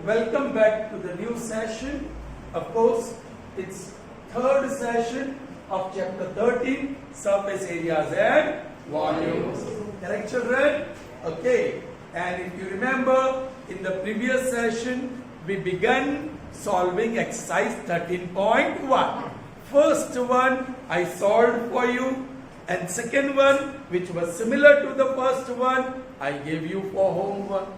Welcome back to the new session. Of course, it's third session of chapter 13, surface areas and volumes. Correct, children? Okay. And if you remember, in the previous session, we began solving exercise 13.1. First one I solved for you, and second one, which was similar to the first one, I gave you for homework.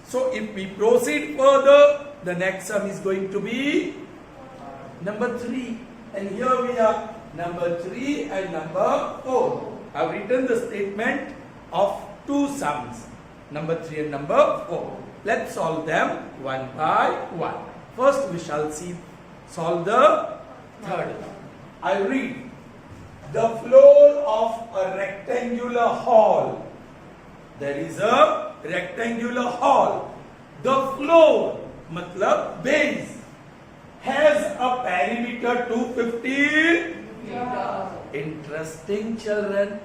So if we proceed further, the next sum is going to be number 3. And here we are, number 3 and number 4. I've written the statement of two sums, number 3 and number 4. Let's solve them one by one. First we shall solve the third one. I read. The floor of a rectangular hall. There is a rectangular hall. The floor, matlab base, has a perimeter 250 meters. Interesting, children.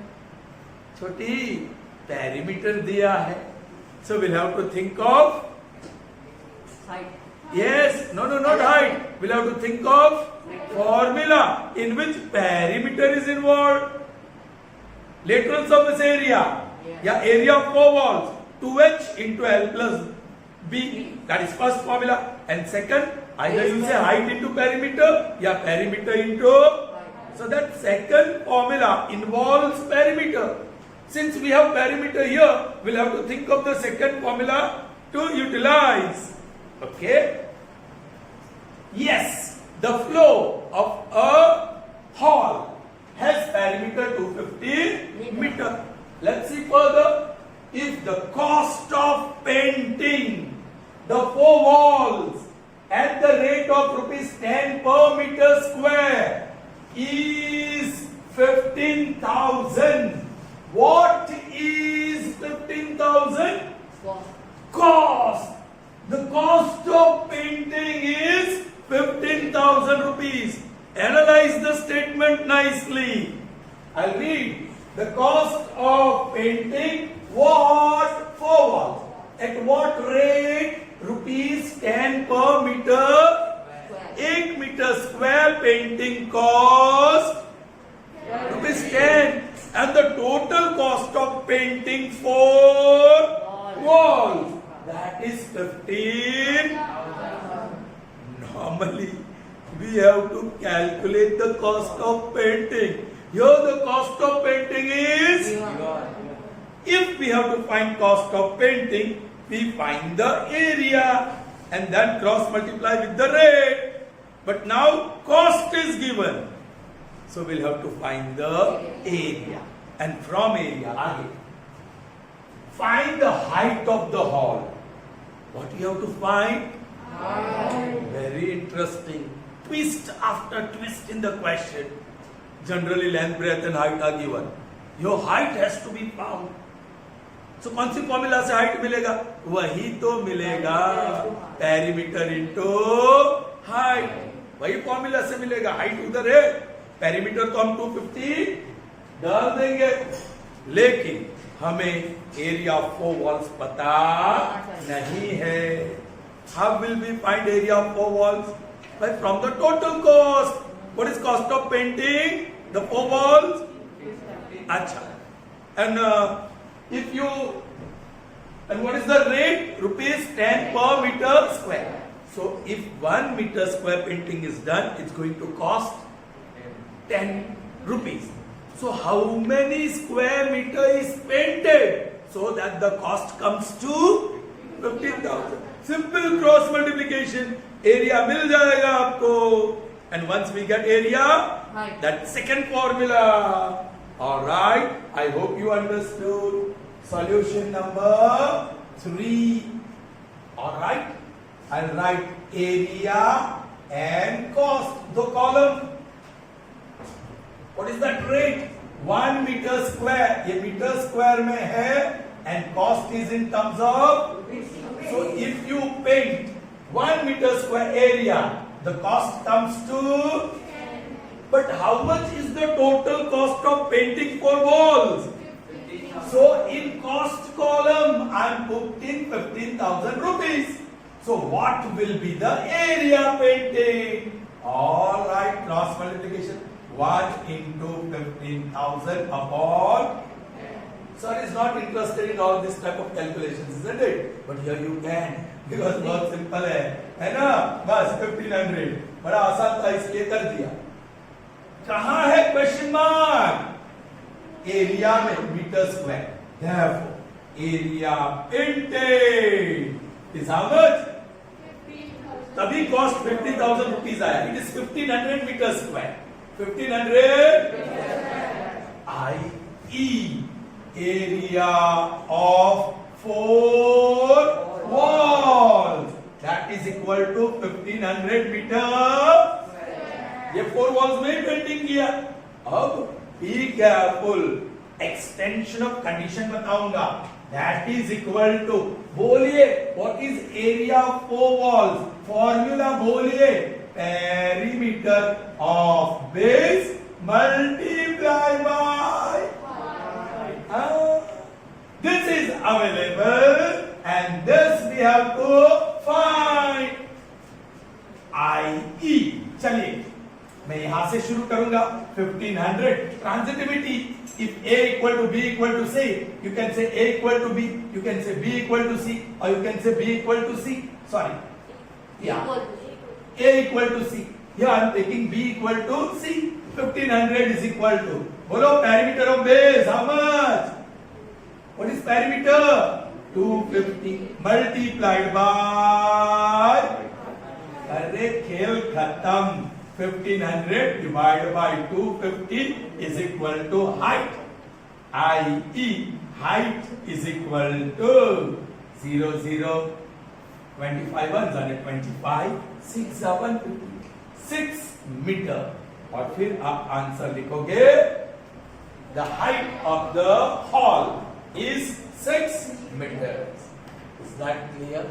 Choti, perimeter diya hai. So we'll have to think of height. Yes, no, not height. We'll have to think of formula in which perimeter is involved. Lateral surface area. Yeah, area of four walls, 2h into L plus B. That is first formula. And second, either you say height into perimeter, yeah, perimeter into. So that second formula involves perimeter. Since we have perimeter here, we'll have to think of the second formula to utilize. Okay? Yes, the floor of a hall has perimeter 250 meter. Let's see further. If the cost of painting the four walls at the rate of rupees 10 per meter square is 15,000. What is 15,000? Cost. The cost of painting is 15,000 rupees. Analyze the statement nicely. I'll read. The cost of painting what? Four walls. At what rate? Rupees 10 per meter. 1 meter square painting cost rupees 10. And the total cost of painting four walls, that is 15. Normally, we have to calculate the cost of painting. Here the cost of painting is, if we have to find cost of painting, we find the area and then cross multiply with the rate. But now cost is given. So we'll have to find the area. And from area, find the height of the hall. What you have to find? Very interesting. Twist after twist in the question. Generally length, breadth and height are given. Your height has to be found. So कौन सी formula से height मिलेगा? वही तो मिलेगा, perimeter into height. वही formula से मिलेगा. हाइट उधर है, पेरीमीटर तो हम 250 डाल देंगे. लेकिन हमें एरिया ऑफ फोर वॉल्स पता नहीं है. How will we find area of four walls? By from the total cost. What is cost of painting the four walls? Acha. And if you, and what is the rate? Rupees 10 per meter square. So if 1 meter square painting is done, it's going to cost 10 rupees. So how many square meter is painted? So that the cost comes to 15,000. Simple cross multiplication. Area मिल जाएगा आपको. And once we get area, that second formula. Alright, I hope you understood. Solution number 3. Alright, I'll write area and cost. The column. What is that rate? 1 meter square. ये meter square में है and cost is in terms of. So if you paint 1 meter square area, the cost comes to. But how much is the total cost of painting 4 walls? So in cost column, I am putting 15,000 rupees. So what will be the area painting? All right, cross multiplication. 1 into 15,000 upon. Sir is not interested in all this type of calculations, isn't it? But here you can, because बहुत simple है ना? बस 1500 बड़ा आसान था इसलिए कर दिया. कहाँ है क्वेश्चन मार्क? एरिया में metre square. Therefore, area painted is how much? तभी कॉस्ट 50,000 रुपीज आया. It is 1500 metre square. 1500 IE area of 4 walls, that is equal to 1500 meter. ये 4 walls में पेंटिंग किया. अब be careful, extension of condition बताऊंगा. That is equal to, बोलिए what is area of 4 walls? Formula बोलिए, perimeter of base multiply by. This is available and this we have to find. IE. चलिए मैं यहां से शुरू करूंगा. 1500 transitivity. If A equal to B equal to C, you can say A equal to B, you can say B equal to C, or you can say B equal to C. Sorry. Yeah. A equal to C. Here I am taking B equal to C. 1500 is equal to. बोलो perimeter of base how much? What is perimeter? 250 multiplied by. अरे खेल खत्म. 1500 divided by 250 is equal to height. IE height is equal to 0 0 25 ones are 25 6 7 6 metre. और फिर आप answer लिखोगे. The height of the hall is 6 meters. Is that clear?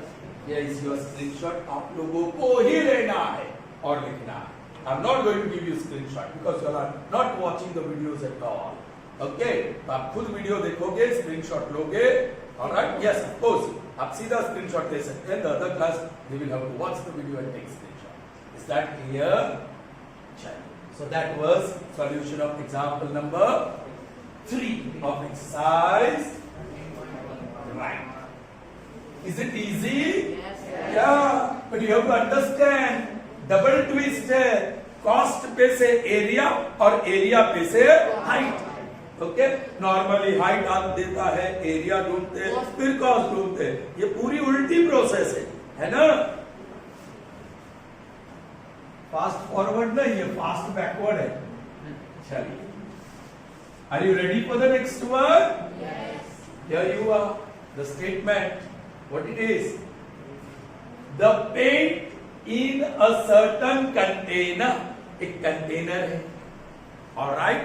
Here is your screenshot. आप लोगों को ही लेना है और लिखना है. I'm not going to give you screenshot because you are not watching the videos at all. Okay? तो आप खुद वीडियो देखोगे, स्क्रीनशॉट लोगे. Alright? Yes, of course. आप सीधा स्क्रीनशॉट ले सकते हैं. The other class they will have to watch the video and take screenshot. Is that clear? So that was solution of example number 3 of exercise. Right. Is it easy? Yes. Yeah. But you have to understand. Double twist है. Cost पे से area और area पे से height. Okay. Normally height आप देता है, area ढूंढते हैं, फिर कॉस्ट ढूंढते हैं. ये पूरी उल्टी प्रोसेस है ना? फास्ट फॉरवर्ड नहीं, ये फास्ट बैकवर्ड है. चलिए, are you ready for the next one? Yes. Here you are. The statement. What it is? The paint in a certain container, एक कंटेनर है, alright,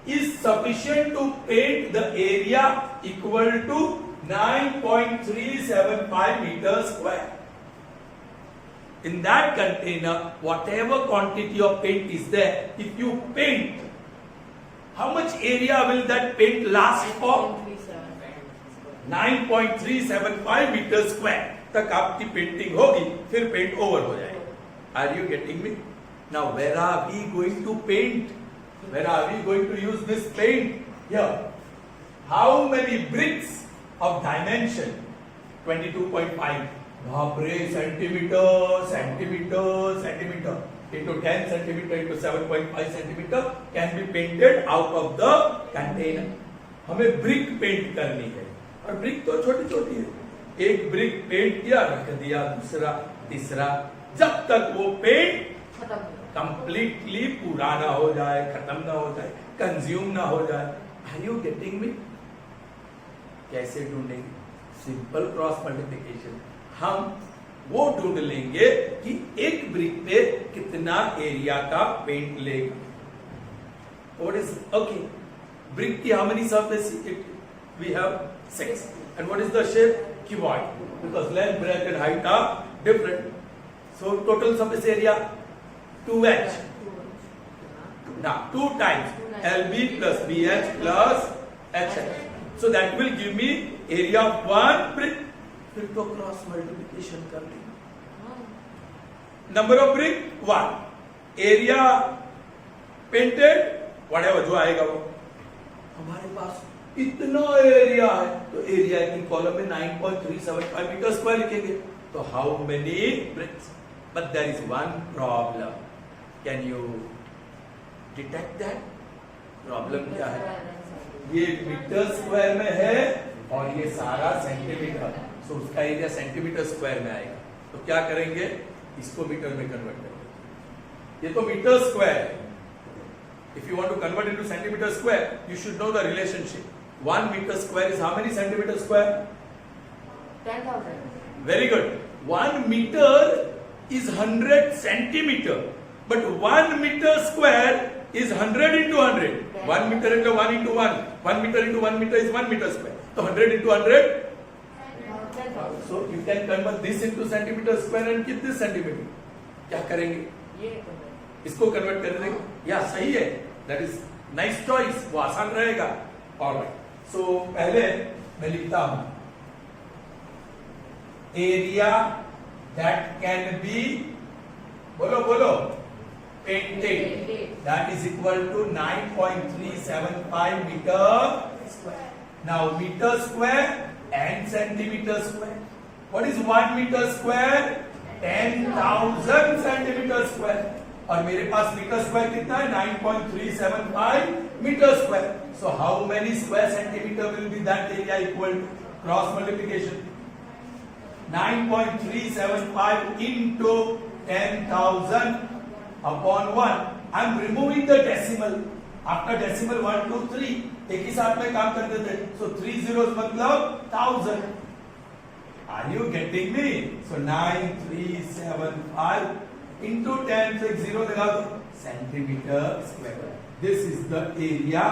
is sufficient to paint the area equal to 9.375 meters square. In that container, whatever quantity of paint is there, if you paint, how much area will that paint last for? 9.375 meters square तक आपकी painting होगी, फिर paint over हो जाएगा. Are you getting me? Now where are we going to paint? Where are we going to use this paint? Here. How many bricks of dimension? 22.5. बाप रे, centimetre centimetre centimetre into 10 centimeter into 7.5 centimeter can be painted out of the container. हमें brick paint करनी है, और brick तो छोटी छोटी है. एक ब्रिक पेंट किया, रख दिया, दूसरा तीसरा, जब तक वो पेंट कंप्लीटली पुराना हो जाए, खत्म ना हो जाए, कंज्यूम ना हो जाए. Are you getting me? कैसे ढूंढेंगे? Simple cross multiplication. हम वो ढूंढ लेंगे कि एक ब्रिक पे कितना एरिया का पेंट लेगा. What is okay? ब्रिक की how many surface? We have 6. And what is the shape? Cuboid. Because length, breadth and height are different. So total surface area 2h. Now 2 times LB plus BH plus HH. So that will give me area of 1 brick. फिर तो cross multiplication कर ली। Number of brick 1, area painted whatever जो आएगा वो। हमारे पास इतना area है तो एरिया की कॉलम में 9.375 मीटर स्क्वायर लिखेंगे। तो how many bricks? But there is one problem. Can you detect that? Problem क्या है? ये मीटर स्क्वायर में है और ये सारा सेंटीमीटर, सो उसका एरिया सेंटीमीटर स्क्वायर में आएगा। तो क्या करेंगे? इसको मीटर में कन्वर्ट करेंगे। ये तो मीटर स्क्वायर है। If you want to convert into centimeter square, you should know the relationship. 1 meter square is how many centimeter square? 10,000. Very good. 1 meter is 100 centimeter, but 1 meter square is 100 into 100. 1 meter into 1 into 1. 1 meter into 1 meter is 1 meter square. So 100 into 100. 10,000. So you can convert this into centimeter square and keep this centimeter. क्या करेंगे? ये convert. इसको convert कर देंगे। या सही है, that is nice choice, वो आसान रहेगा। ऑलराइट, सो पहले मैं लिखता हूं एरिया दैट कैन बी, बोलो बोलो, painted, that is equal to 9.375 metre square. Now metre square and centimetre square, what is 1 metre square? 10,000 centimetre square. और मेरे पास मीटर स्क्वायर कितना है? 9.375 metre square. So how many square centimetre will be that area equal to? Cross multiplication, 9.375 into 10,000 upon 1. I am removing the decimal. After decimal 1, 2, 3 एक ही साथ में काम करते थे। So 3 zeros मतलब 1000. Are you getting me? So 9375 into 10, so एक zero लगा दो, centimetre square. This is the area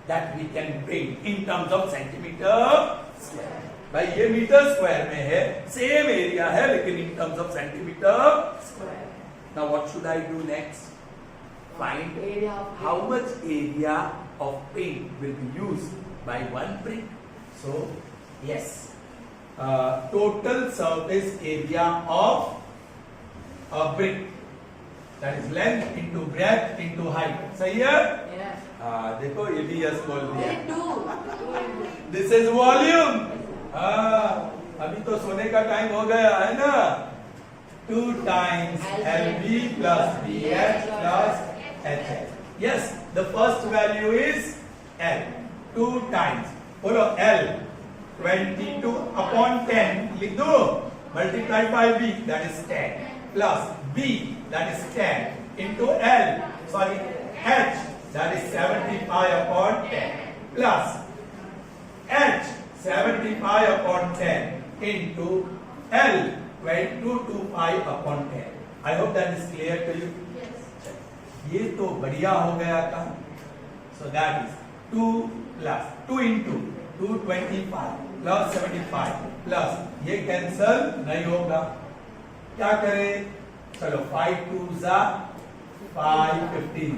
that we can paint in terms of centimetre square. भाई ये मीटर स्क्वायर में है, सेम एरिया है, लेकिन इन terms of centimetre square. Now what should I do next? Find Area of how much area of paint will be used by one brick. So yes, total surface area of a brick, that is length into breadth into height. सही है? Yes. देखो ये भी yes बोल दिया। Only two. This is volume. अभी तो सोने का टाइम हो गया है ना। 2 times LV plus BH plus HH. Yes, the first value is L. 2 times, बोलो L 22 upon 10 लिख दो, multiplied by B, that is 10, plus B, that is 10, into L, sorry, H, that is 75 upon 10, plus H, 75 upon 10, into L, 2225 upon 10. I hope that is clear to you. Yes. ये तो बढ़िया हो गया था। So that is 2 plus 2 into 225 plus 75 plus ये cancel नहीं होगा। क्या करें? चलो 5 2 जा 5 15,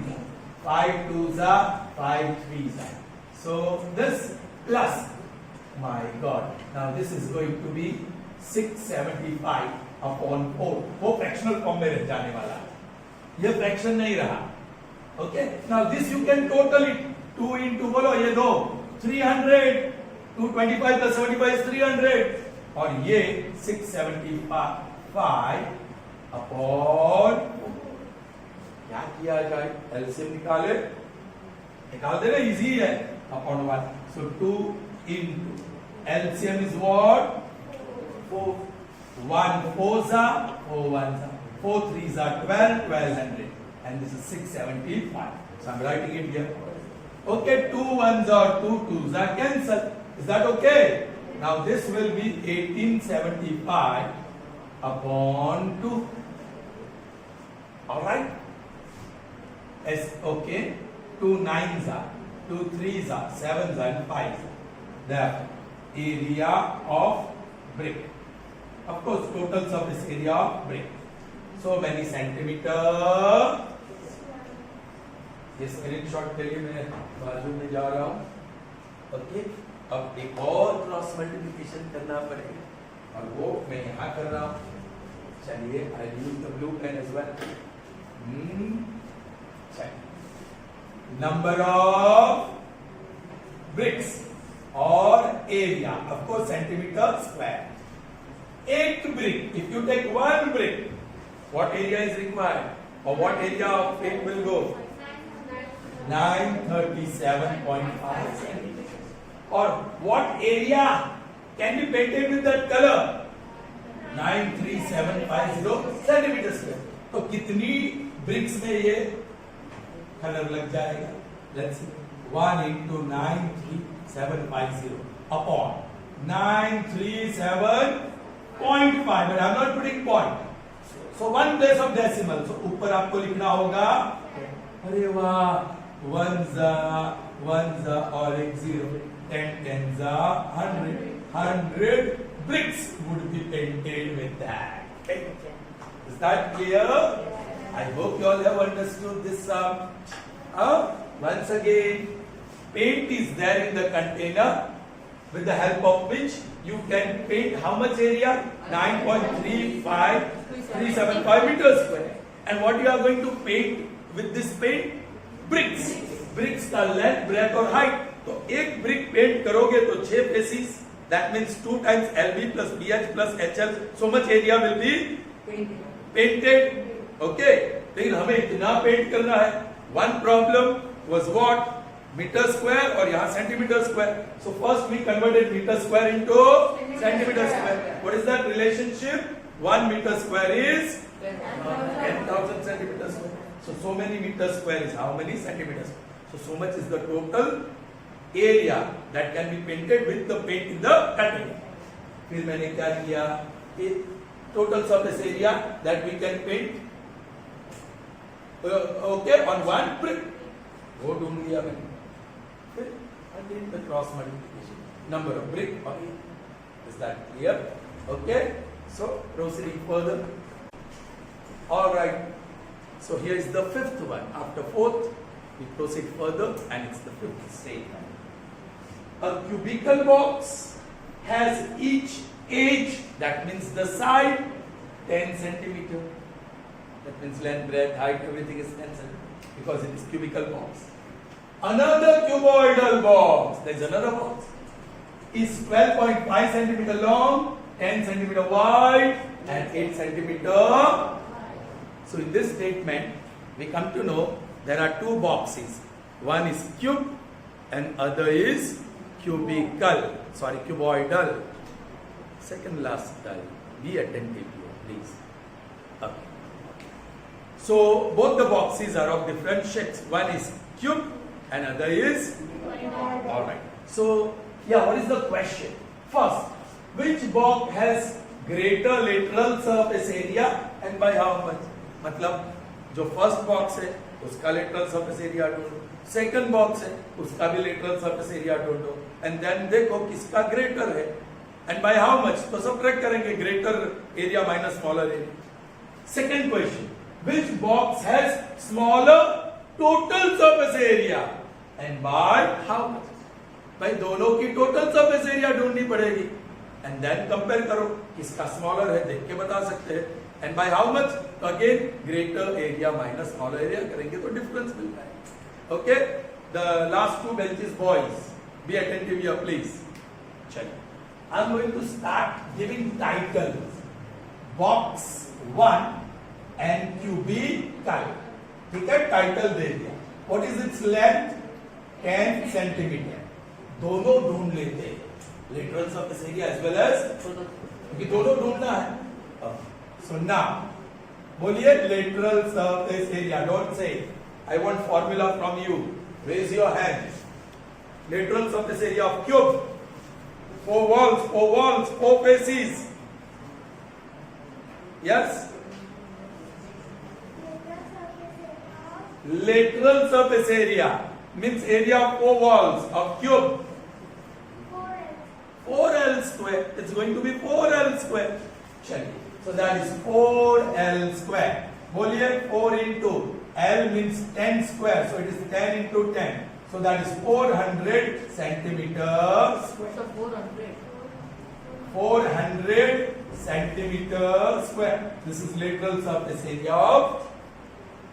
5 2 जा 5 3 जा। So this plus, my God, now this is going to be 675 upon 4. वो फ्रैक्शनल फॉर्म में रह जाने वाला है, ये फ्रैक्शन नहीं रहा। Okay, now this you can total it. 2 into बोलो ये दो 300, 225 plus 75 is 300, और ये 675 अपॉन, क्या किया जाए? एलसीएम निकाल देना, इजी है, upon 1। So 2 into LCM is what? 4, 1 4 जा 4 1 जा 4 3 जा 12, 1200, and this is 675. So I'm writing it here. Okay, 2 1s or 2 2s are cancelled. Is that okay? Now this will be 1875 upon 2. All right? Yes, okay. 2 9s are, 2 3s are, 7s are, and 5s are. The area of brick. Of course, total surface area of brick. So many centimeter. ये screenshot के लिए मैं बाजू में जा रहा हूँ। Okay, अब एक और क्रॉस मल्टीप्लिकेशन करना पड़ेगा और वो मैं यहाँ कर रहा हूँ. चलिए I use the blue pen as well. चलिए number of bricks or area, of course centimeter square. Eight brick, if you take one brick, what area is required or what area of it will go? 937.5 centimeters. Or what area can be painted with that color? 93750 centimeters square. तो कितनी bricks में ये colour लग जाएगा? Let's see. 1 into 93750 upon 937.5, but I'm not putting point. So one place of decimal. So ऊपर आपको लिखना होगा. अरे वाह, one za और एक zero. 10 za 100 bricks would be painted with that. Okay. Is that clear? I hope you all have understood this sum. Once again, paint is there in the container with the help of which you can paint how much area? 9.35375 meters square. And what you are going to paint with this paint? Bricks. Bricks का length, breadth और height. तो एक brick paint करोगे तो 6 faces. That means 2 times LB plus BH plus HL. So much area will be painted. Okay. लेकिन हमें इतना paint करना है. One problem was what? Meter square और यहाँ centimeter square. So first we converted meter square into centimeter square. What is that relationship? 1 meter square is 10,000 centimeters square. So many meter square is how many centimeters? So much is the total area that can be painted with the paint in the container. फिर मैंने क्या किया? Total surface area that we can paint. Okay, on one brick. वो ढूंढ लिया मैंने. फिर again the cross multiplication. Number of brick. Okay. Is that clear? Okay. So proceeding further. All right. So here is the fifth one. After fourth, we proceed further, and it's the fifth statement. A cubical box has each edge, that means the side, 10 centimeter. That means length, breadth, height, everything is 10 centimeter because it is cubical box. Another cuboidal box, there is another box, is 12.5 centimeter long, 10 centimeter wide, and 8 centimeter. So in this statement, we come to know there are two boxes. One is cube and other is cubical. Sorry, cuboidal. Second last dull. Be attentive here, please. Okay. So both the boxes are of different shapes. One is cube and other is all right. So yeah, what is the question? First, which box has greater lateral surface area and by how much? मतलब जो first box है उसका lateral surface area ढूंढो, second box है उसका भी lateral surface area ढूंढो, and then देखो किसका ग्रेटर है एंड बाय हाउ मच. तो सबट्रैक्ट करेंगे greater area minus smaller area. Second question, which box has smaller total surface area and by how much? भाई दोनों की टोटल सरफेस एरिया ढूंढनी पड़ेगी एंड देन कंपेयर करो किसका स्मॉलर है, देख के बता सकते हैं. And by how much? तो again greater area minus smaller area करेंगे तो डिफरेंस मिल जाएगा. Okay, the last two benches boys, be attentive here please. चलिए, I am going to start giving titles. Box 1 and cubical. ठीक है, title दे दिया. What is its length? 10 centimetre. दोनों ढूंढ लेते हैं, lateral surface area as well as, क्योंकि दोनों ढूंढना है. सो नाउ बोलिए lateral surface area. Don't say I want formula from you. Raise your hand. Lateral surface area of cube. 4 walls, 4 faces. Yes. Lateral surface area means area of 4 walls of cube. 4L square. It's going to be 4L square. चलिए, so that is 4L square. बोलिए 4 into L means 10 square, so it is 10 into 10. So that is 400 centimeters. So 400. 400 centimeters square. This is lateral surface area of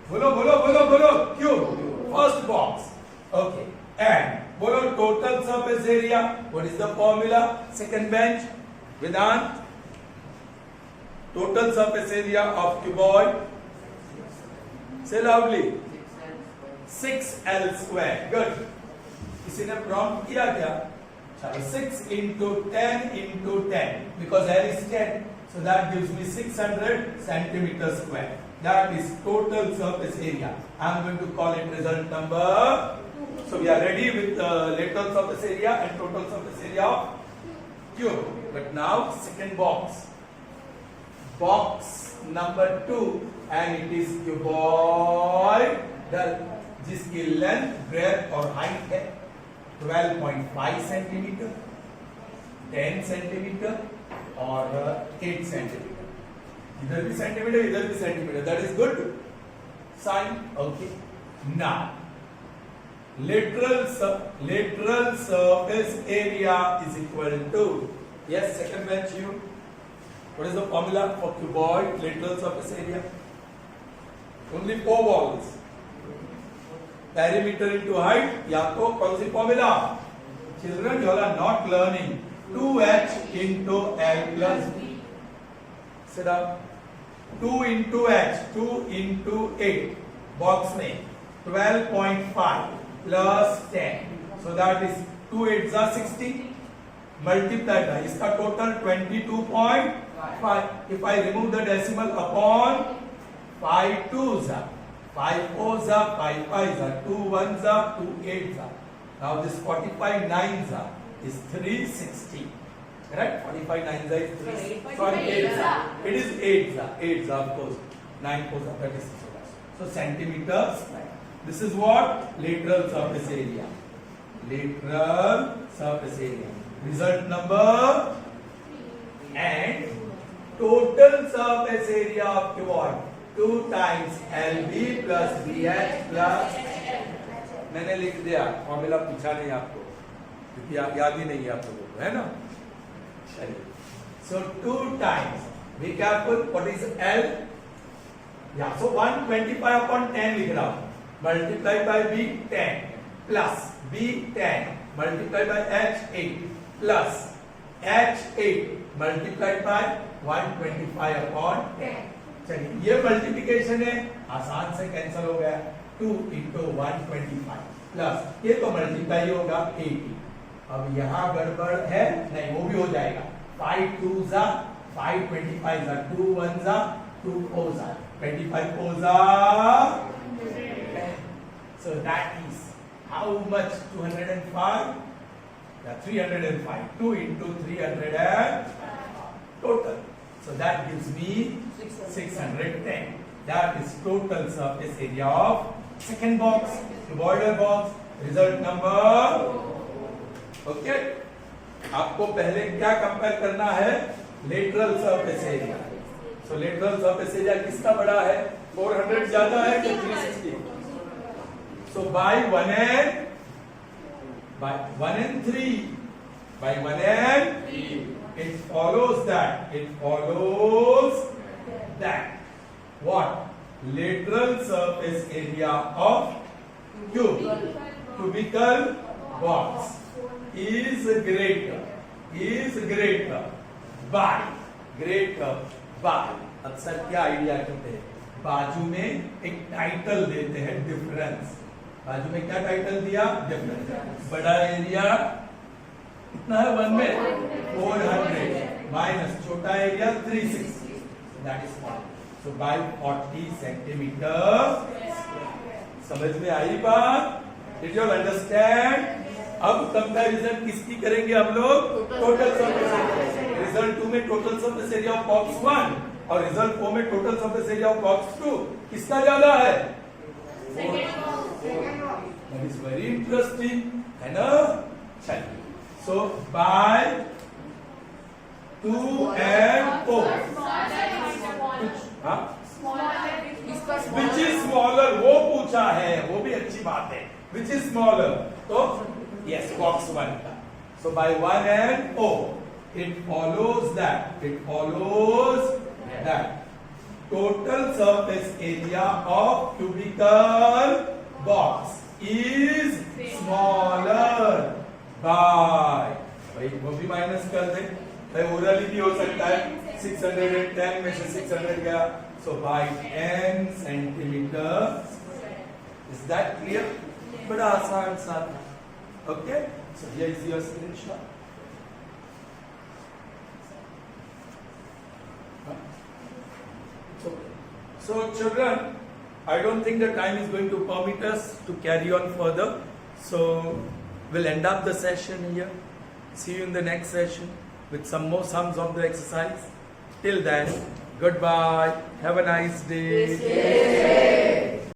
bolo cube. First box. Okay. And bolo total surface area. What is the formula? Second bench. Vedant. Total surface area of cuboid. Say loudly. 6L square. Good. किसी ने prompt किया क्या? 6 into 10 into 10 because L is 10, so that gives me 600 centimeters square. That is total surface area. I am going to call it result number. So we are ready with the lateral surface area and total surface area of cube. But now second box. Box number 2 and it is cuboid जिसकी length breadth और height है 12.5 centimetre 10 centimetre और 8 centimetre इधर भी centimetre that is good sign okay now lateral surface area is equal to yes second bench you what is the formula for cuboid lateral surface area only 4 walls perimeter into height या तो कौन सी formula children you are not learning 2h into l plus b sit up 2 into h 2 into 8 box में 12.5 plus 10 so that is 2 8s are 60 multiplied by इसका total 22.5 if I remove the decimal upon 5 2s are 5 4s are 5 5s are 2 1s are 2 8s are now this 45 9s are is 360 correct 45 9s are is 3 sorry 8s are it is 8s are of course 9 4s are 36 so centimeters this is what lateral surface area result number and total surface area of cuboid 2 times LB plus BH plus मैंने लिख दिया formula पूछा नहीं आपको क्योंकि आप याद ही नहीं है आप लोगों को है ना चलिए so 2 times be careful what is L yeah so 125 upon 10 लिख रहा हूं multiply by B 10 plus B 10 multiply by H 8 plus H 8 multiplied by 125 upon 10 चलिए ये मल्टीप्लिकेशन है आसान से कैंसिल हो गया 2 into 125 प्लस ये तो मल्टीप्लाई होगा 80 अब यहाँ गड़बड़ है नहीं वो भी हो जाएगा 5 2s are 5 25s are 2 1s are 2 4s are 25 4s are so that is how much 205 yeah 305 2 into 300 total so that gives me 610 that is total surface area of second box cuboidal box result number okay आपको पहले क्या compare करना है lateral surface area so lateral surface area किसका बड़ा है 400 ज्यादा है कि 360 so by 1 and 3 by 1 and 3 it follows that what lateral surface area of cubical box is greater by अक्सर क्या आइडिया करते हैं बाजू में एक टाइटल देते हैं डिफरेंस बाजू में क्या टाइटल दिया डिफरेंस बड़ा एरिया कितना है 1 में 400 माइनस छोटा area 360 that is so by 40 centimeters समझ में आई बात did you understand अब कंपैरिजन किसकी करेंगे हम लोग टोटल सरफेस एरिया रिजल्ट 2 में total surface area of box 1 और रिजल्ट 4 में total surface area of box 2 किसका ज्यादा है दैट इज वेरी इंटरेस्टिंग है ना चलिए so by 2 and 4 which is smaller वो पूछा है वो भी अच्छी बात है which is smaller? So, yes, box 1. So by 1 and O, it follows that. Total surface area of cubical box is smaller by, भाई वो भी माइनस कर दे, भाई ओरली भी हो सकता है, 610 में से 600 गया, so by 10 centimeters. Is that clear? बड़ा आसान सा था. Okay, so here is your screenshot. So children, I don't think the time is going to permit us to carry on further. So we'll end up the session here. See you in the next session with some more sums of the exercise. Till then, goodbye. Have a nice day.